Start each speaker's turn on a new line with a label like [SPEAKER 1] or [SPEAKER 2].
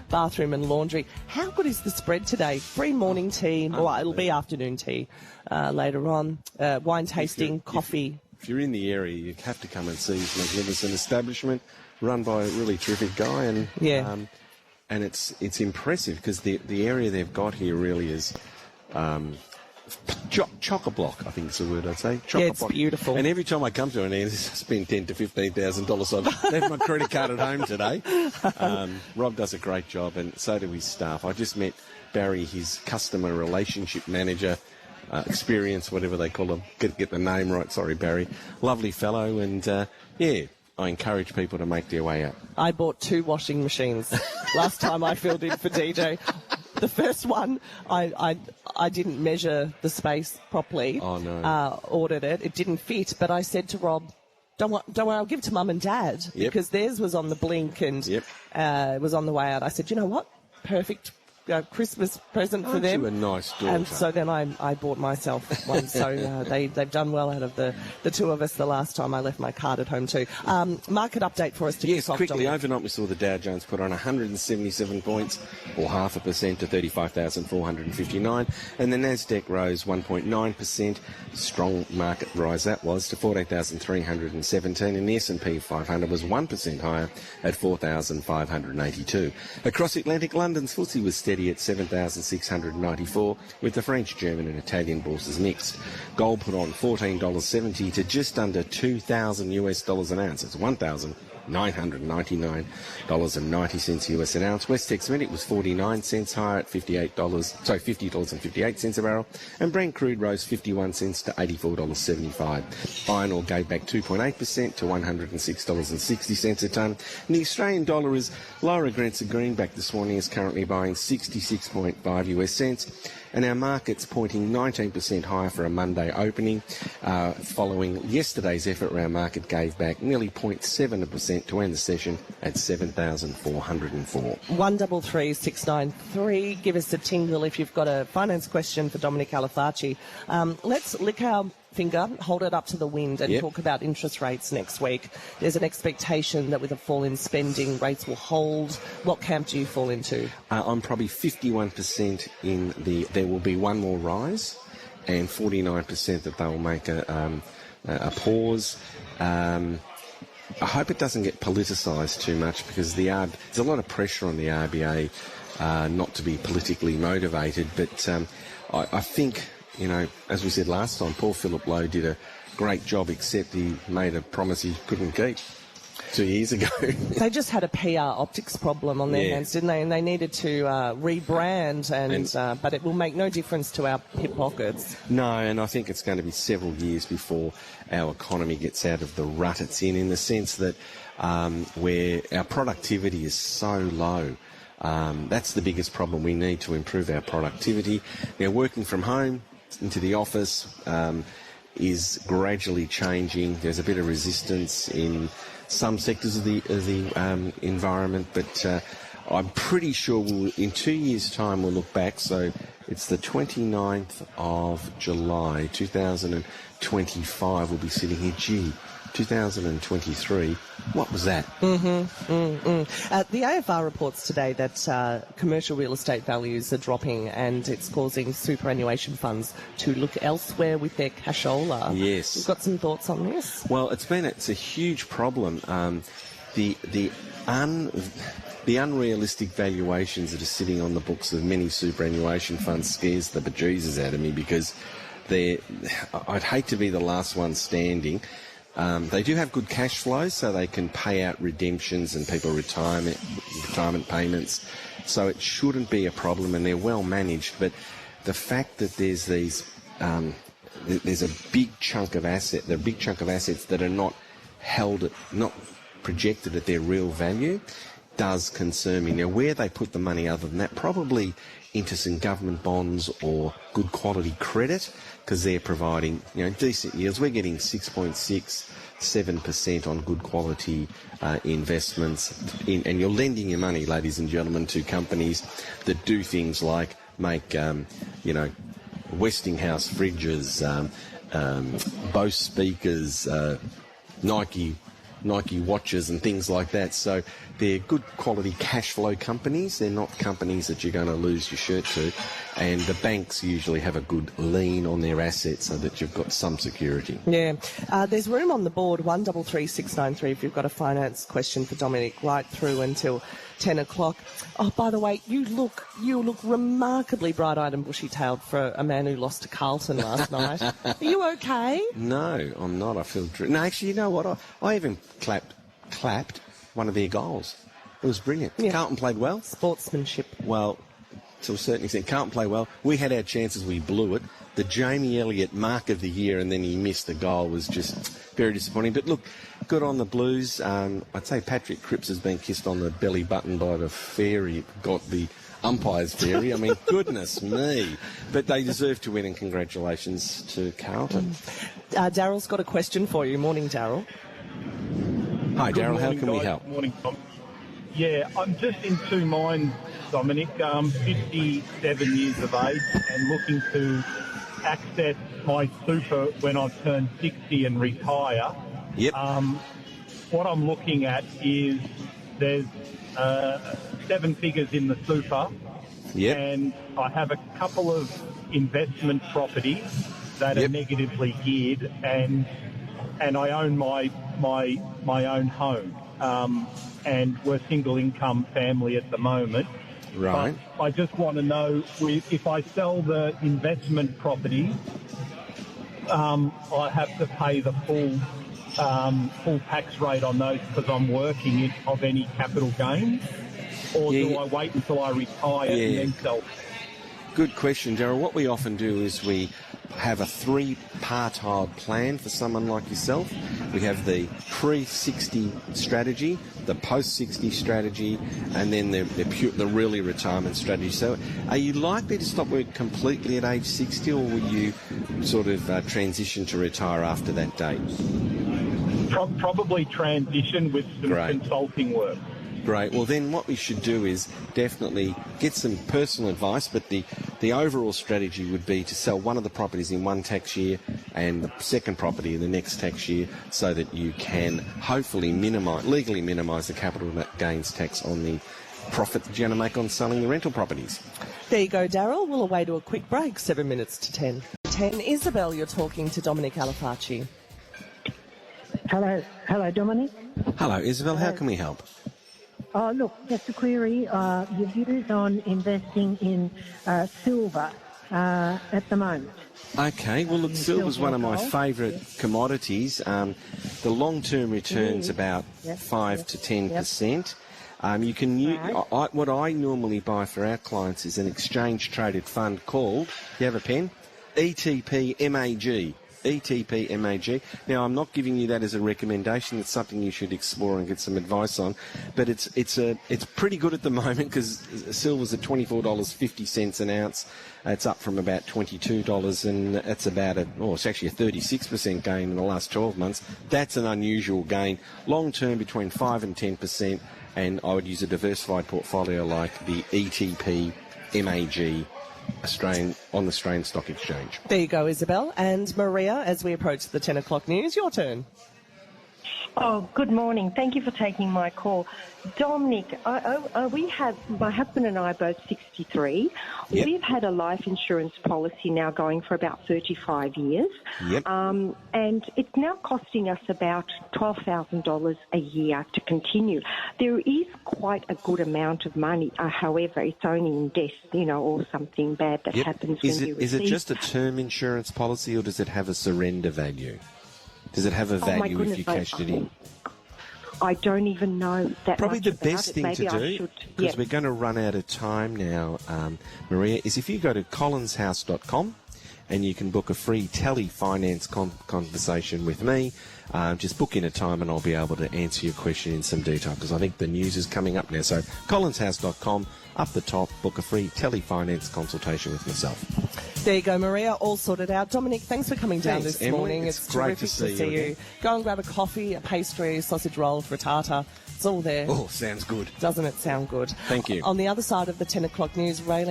[SPEAKER 1] bathroom and laundry. How good is the spread today? Free morning tea, well, it'll be afternoon tea later on, wine tasting, coffee.
[SPEAKER 2] If you're in the area, you have to come and see this magnificent establishment run by a really terrific guy, and it's impressive because the area they've got here really is chock-a-block, I think is the word I'd say.
[SPEAKER 1] Yeah, it's beautiful.
[SPEAKER 2] And every time I come to an area, I spend $10,000 to $15,000, so I've left my credit card at home today. Rob does a great job, and so do his staff. I just met Barry, his customer relationship manager, experience, whatever they call him. Get the name right. Sorry, Barry. Lovely fellow, and I encourage people to make their way out.
[SPEAKER 1] I bought 2 washing machines last time I filled in for DJ. The first one, I didn't measure the space properly.
[SPEAKER 2] Oh, no.
[SPEAKER 1] Ordered it. It didn't fit, but I said to Rob, don't worry, I'll give it to Mum and Dad, because theirs was on the blink and it was on the way out. I said, you know what? Perfect Christmas present for them.
[SPEAKER 2] You a nice daughter.
[SPEAKER 1] And so then I bought myself one. So they've done well out of the 2 of us the last time. I left my card at home too. Market update for us to
[SPEAKER 2] Yes, quickly. Overnight we saw the Dow Jones put on 177 points, or 0.5% to 35,459. And the Nasdaq rose 1.9%. Strong market rise that was, to 14,317. And the S&P 500 was 1% higher at 4,582. Across Atlantic, London's FTSE was steady at 7,694, with the French, German and Italian bourses mixed. Gold put on $14.70 to just under $2,000 an ounce. It's $1,999.90 US an ounce. West Tex Medic was 49 cents higher at $50.58 a barrel, and Brent crude rose 51 cents to $84.75. Iron ore gave back 2.8% to $106.60 a tonne. And the Australian dollar is lower against the greenback this morning, is currently buying 66.5 US cents. And our market's pointing 19% higher for a Monday opening. Following yesterday's effort, our market gave back nearly 0.7% to end the session at 7,404.
[SPEAKER 1] 133693. Give us a tingle if you've got a finance question for Dominic Alafaci. Let's lick our finger, hold it up to the wind, and talk about interest rates next week. There's an expectation that with a fall in spending, rates will hold. What camp do you fall into?
[SPEAKER 2] I'm probably 51% in there will be one more rise, and 49% that they'll make a pause. I hope it doesn't get politicised too much, because there's a lot of pressure on the RBA not to be politically motivated, but I think, as we said last time, Paul Philip Lowe did a great job, except he made a promise he couldn't keep 2 years ago.
[SPEAKER 1] They just had a PR optics problem on their hands, didn't they? And they needed to rebrand, but it will make no difference to our hip pockets.
[SPEAKER 2] No, and I think it's going to be several years before our economy gets out of the rut it's in the sense that where our productivity is so low. That's the biggest problem. We need to improve our productivity. Now, working from home into the office is gradually changing. There's a bit of resistance in some sectors of the environment, but I'm pretty sure in 2 years' time we'll look back. So it's the 29th of July 2025. We'll be sitting here, 2023. What was that?
[SPEAKER 1] The AFR reports today that commercial real estate values are dropping, and it's causing superannuation funds to look elsewhere with their cashola.
[SPEAKER 2] Yes.
[SPEAKER 1] You've got some thoughts on this?
[SPEAKER 2] Well, it's a huge problem. The unrealistic valuations that are sitting on the books of many superannuation funds scares the bejesus out of me, because I'd hate to be the last one standing. They do have good cash flows, so they can pay out redemptions and people retirement payments. So it shouldn't be a problem, and they're well managed. But the fact that there's a big chunk of assets that are not projected at their real value, does concern me. Now, where they put the money other than that, probably into some government bonds or good quality credit, because they're providing decent yields. We're getting 6.67% on good quality investments, and you're lending your money, ladies and gentlemen, to companies that do things like make Westinghouse fridges, Bose speakers, Nike Nike watches and things like that. So they're good quality cash flow companies. They're not companies that you're going to lose your shirt to. And the banks usually have a good lien on their assets so that you've got some security.
[SPEAKER 1] Yeah. There's room on the board, 133693, if you've got a finance question for Dominic, right through until 10 o'clock. Oh, by the way, you look remarkably bright-eyed and bushy-tailed for a man who lost to Carlton last night. Are you okay?
[SPEAKER 2] No, I'm not. I feel... No, actually, you know what? I even clapped one of their goals. It was brilliant.
[SPEAKER 1] Yeah.
[SPEAKER 2] Carlton played well.
[SPEAKER 1] Sportsmanship.
[SPEAKER 2] Well, to a certain extent, Carlton played well. We had our chances, we blew it. The Jamie Elliott mark of the year, and then he missed the goal, was just very disappointing. But look, good on the Blues. I'd say Patrick Cripps has been kissed on the belly button by the fairy, got the umpire's fairy. I mean, goodness me. But they deserve to win, and congratulations to Carlton.
[SPEAKER 1] Daryl's got a question for you. Morning, Daryl.
[SPEAKER 2] Hi, Daryl. How
[SPEAKER 3] Morning,
[SPEAKER 2] can we
[SPEAKER 3] guys.
[SPEAKER 2] help?
[SPEAKER 3] Morning, Tom. Yeah, I'm just in two minds, Dominic. 57 years of age and looking to access my super when I've turned 60 and retire.
[SPEAKER 2] Yep.
[SPEAKER 3] What I'm looking at is there's 7 figures in the super,
[SPEAKER 2] Yep.
[SPEAKER 3] and I have a couple of investment properties that are
[SPEAKER 2] Yep.
[SPEAKER 3] negatively geared, and I own my own home. And we're single income family at the moment.
[SPEAKER 2] Right.
[SPEAKER 3] But I just want to know if I sell the investment property, I have to pay the full tax rate on those because I'm working of any capital gains, or do I wait until I retire and then sell?
[SPEAKER 2] Good question, Daryl. What we often do is we have a 3-partile plan for someone like yourself. We have the pre-60 strategy, the post-60 strategy, and then the really retirement strategy. So are you likely to stop work completely at age 60, or will you sort of transition to retire after that date?
[SPEAKER 3] Probably transition with some consulting work.
[SPEAKER 2] Great. Well, then what we should do is definitely get some personal advice, but the overall strategy would be to sell one of the properties in one tax year and the second property in the next tax year, so that you can hopefully legally minimise the capital gains tax on the profit that you're going to make on selling the rental properties.
[SPEAKER 1] There you go, Daryl. We'll away to a quick break, 7 minutes to 10. 10, Isabel, you're talking to Dominic Alafaci.
[SPEAKER 4] Hello, Dominic.
[SPEAKER 2] Hello, Isabel. How can we help?
[SPEAKER 4] Oh, look, just a query. Your views on investing in silver at the moment.
[SPEAKER 2] Okay, well, look, silver's one of my favourite commodities. The long-term return's about 5 to 10%. You can what I normally buy for our clients is an exchange-traded fund called, you have a pen? ETP MAG. ETP MAG. Now, I'm not giving you that as a recommendation. It's something you should explore and get some advice on. But it's pretty good at the moment because silver's at $24.50 an ounce. It's up from about $22, and it's about it's actually a 36% gain in the last 12 months. That's an unusual gain. Long term, between 5 and 10%, and I would use a diversified portfolio like the ETP MAG. On the Australian Stock Exchange.
[SPEAKER 1] There you go, Isabel. And Maria, as we approach the 10 o'clock news, your turn.
[SPEAKER 5] Oh, good morning. Thank you for taking my call. Dominic, we have, my husband and I are both 63.
[SPEAKER 2] Yep.
[SPEAKER 5] We've had a life insurance policy now going for about 35 years.
[SPEAKER 2] Yep.
[SPEAKER 5] And it's now costing us about $12,000 a year to continue. There is quite a good amount of money. However, it's only in death, or something bad that happens when you receive.
[SPEAKER 2] Is it just a term insurance policy, or does it have a surrender value? Does it have a value if you cashed it in?
[SPEAKER 5] I don't even know that
[SPEAKER 2] Probably
[SPEAKER 5] much
[SPEAKER 2] the
[SPEAKER 5] about
[SPEAKER 2] best
[SPEAKER 5] it.
[SPEAKER 2] thing
[SPEAKER 5] Maybe
[SPEAKER 2] to do, because we're going to run out of time now, Maria, is if you go to collinshouse.com and you can book a free tele-finance conversation with me. Just book in a time and I'll be able to answer your question in some detail, because I think the news is coming up now. So collinshouse.com, up the top, book a free tele-finance consultation with myself.
[SPEAKER 1] There you go, Maria, all sorted out. Dominic, thanks for coming down this
[SPEAKER 2] Emily.
[SPEAKER 1] morning.
[SPEAKER 2] It's
[SPEAKER 1] terrific
[SPEAKER 2] great to see you.
[SPEAKER 1] Go and grab a coffee, a pastry, a sausage roll, frittata. It's all there.
[SPEAKER 2] Oh, sounds good.
[SPEAKER 1] Doesn't it sound good?
[SPEAKER 2] Thank you.
[SPEAKER 1] On the other side of the 10 o'clock news, Raylene